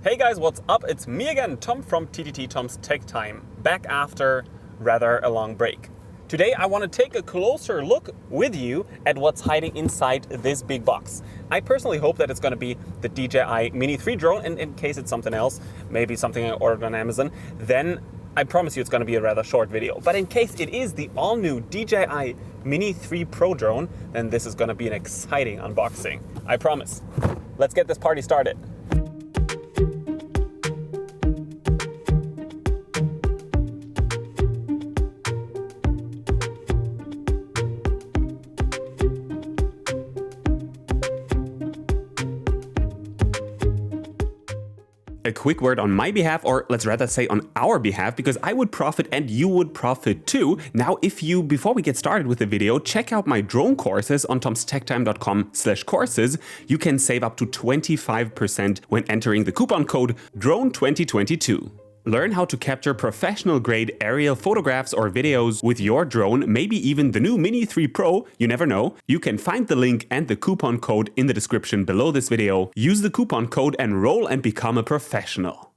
Hey guys, what's up? It's me again, Tom from TTT Tom's Tech Time, back after rather a long break. Today I want to take a closer look with you at what's hiding inside this big box. I personally hope that it's going to be the DJI Mini 3 drone, and in case it's something else, maybe something I ordered on Amazon, then I promise you it's going to be a rather short video. But in case it is the all-new DJI Mini 3 Pro drone, then this is going to be an exciting unboxing. I promise. Let's get this party started. A quick word on my behalf, or let's rather say on our behalf, because I would profit and you would profit too. Now, before we get started with the video, check out my drone courses on tomstechtime.com/courses. You can save up to 25% when entering the coupon code DRONE2022. Learn how to capture professional-grade aerial photographs or videos with your drone, maybe even the new Mini 3 Pro, you never know. You can find the link and the coupon code in the description below this video. Use the coupon code and roll and become a professional.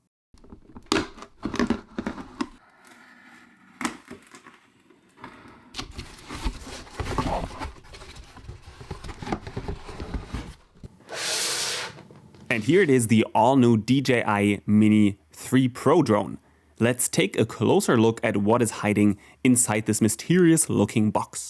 And here it is, the all-new DJI Mini 3 Pro drone. Let's take a closer look at what is hiding inside this mysterious looking box.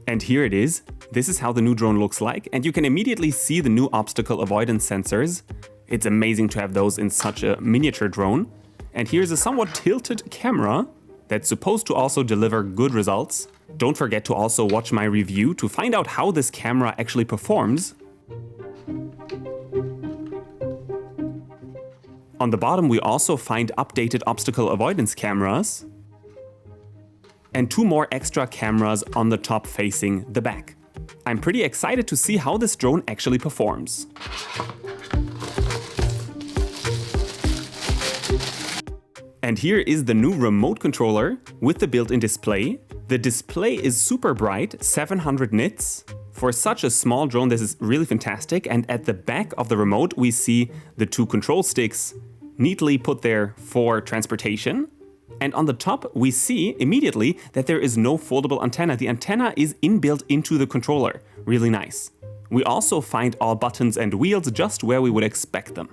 And here it is. This is how the new drone looks like, and you can immediately see the new obstacle avoidance sensors. It's amazing to have those in such a miniature drone. And here's a somewhat tilted camera that's supposed to also deliver good results. Don't forget to also watch my review to find out how this camera actually performs. On the bottom we also find updated obstacle avoidance cameras and 2 more extra cameras on the top facing the back. I'm pretty excited to see how this drone actually performs. And here is the new remote controller with the built-in display. The display is super bright, 700 nits. For such a small drone, this is really fantastic. And at the back of the remote, we see the 2 control sticks neatly put there for transportation. And on the top, we see immediately that there is no foldable antenna. The antenna is inbuilt into the controller. Really nice. We also find all buttons and wheels just where we would expect them.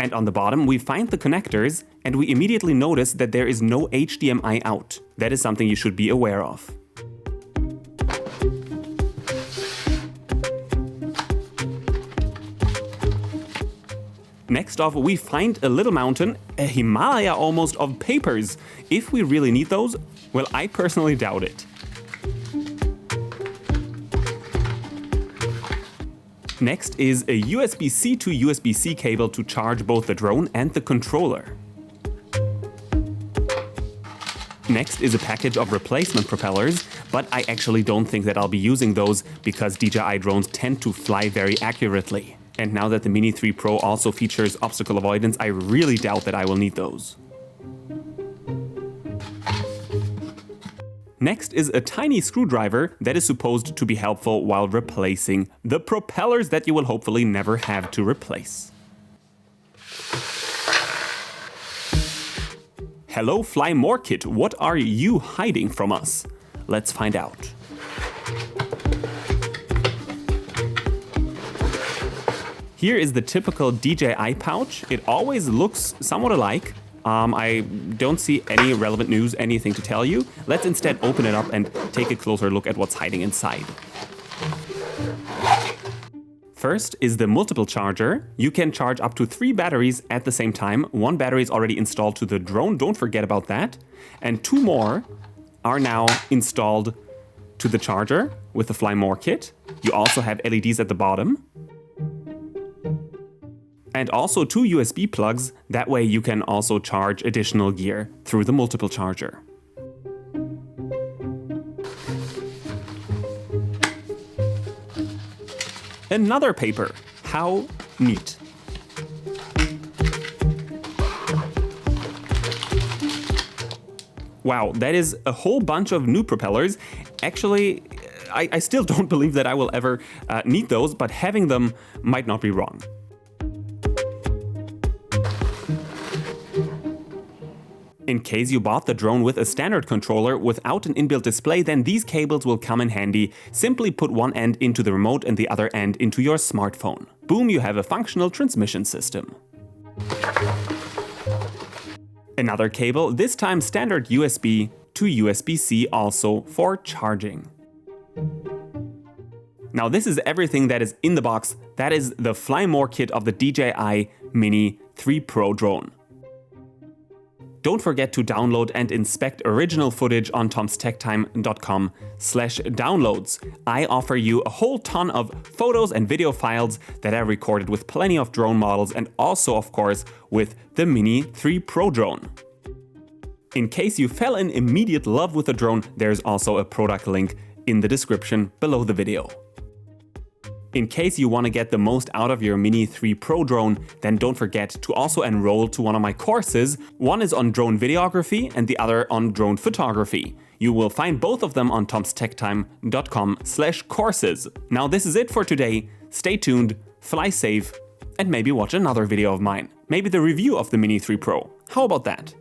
And on the bottom, we find the connectors, and we immediately notice that there is no HDMI out. That is something you should be aware of. Next off, we find a little mountain, a Himalaya almost, of papers. If we really need those, well, I personally doubt it. Next is a USB-C to USB-C cable to charge both the drone and the controller. Next is a package of replacement propellers, but I actually don't think that I'll be using those because DJI drones tend to fly very accurately. And now that the Mini 3 Pro also features obstacle avoidance, I really doubt that I will need those. Next is a tiny screwdriver that is supposed to be helpful while replacing the propellers that you will hopefully never have to replace. Hello Fly More Kit, what are you hiding from us? Let's find out. Here is the typical DJI pouch. It always looks somewhat alike. I don't see any relevant news, anything to tell you. Let's instead open it up and take a closer look at what's hiding inside. First is the multiple charger. You can charge up to 3 batteries at the same time. 1 battery is already installed to the drone, don't forget about that. And 2 more are now installed to the charger with the Fly More kit. You also have LEDs at the bottom. And also 2 USB plugs, that way you can also charge additional gear through the multiple charger. Another paper, how neat. Wow, that is a whole bunch of new propellers. Actually, I still don't believe that I will ever need those, but having them might not be wrong. In case you bought the drone with a standard controller without an inbuilt display, then these cables will come in handy. Simply put one end into the remote and the other end into your smartphone. Boom, you have a functional transmission system. Another cable, this time standard USB to USB-C also for charging. Now this is everything that is in the box. That is the Fly More kit of the DJI Mini 3 Pro drone. Don't forget to download and inspect original footage on tomstechtime.com/downloads. I offer you a whole ton of photos and video files that I recorded with plenty of drone models and also, of course, with the Mini 3 Pro drone. In case you fell in immediate love with the drone, there's also a product link in the description below the video. In case you want to get the most out of your Mini 3 Pro drone, then don't forget to also enroll to one of my courses. One is on drone videography and the other on drone photography. You will find both of them on tomstechtime.com/courses. Now this is it for today. Stay tuned, fly safe, and maybe watch another video of mine. Maybe the review of the Mini 3 Pro. How about that?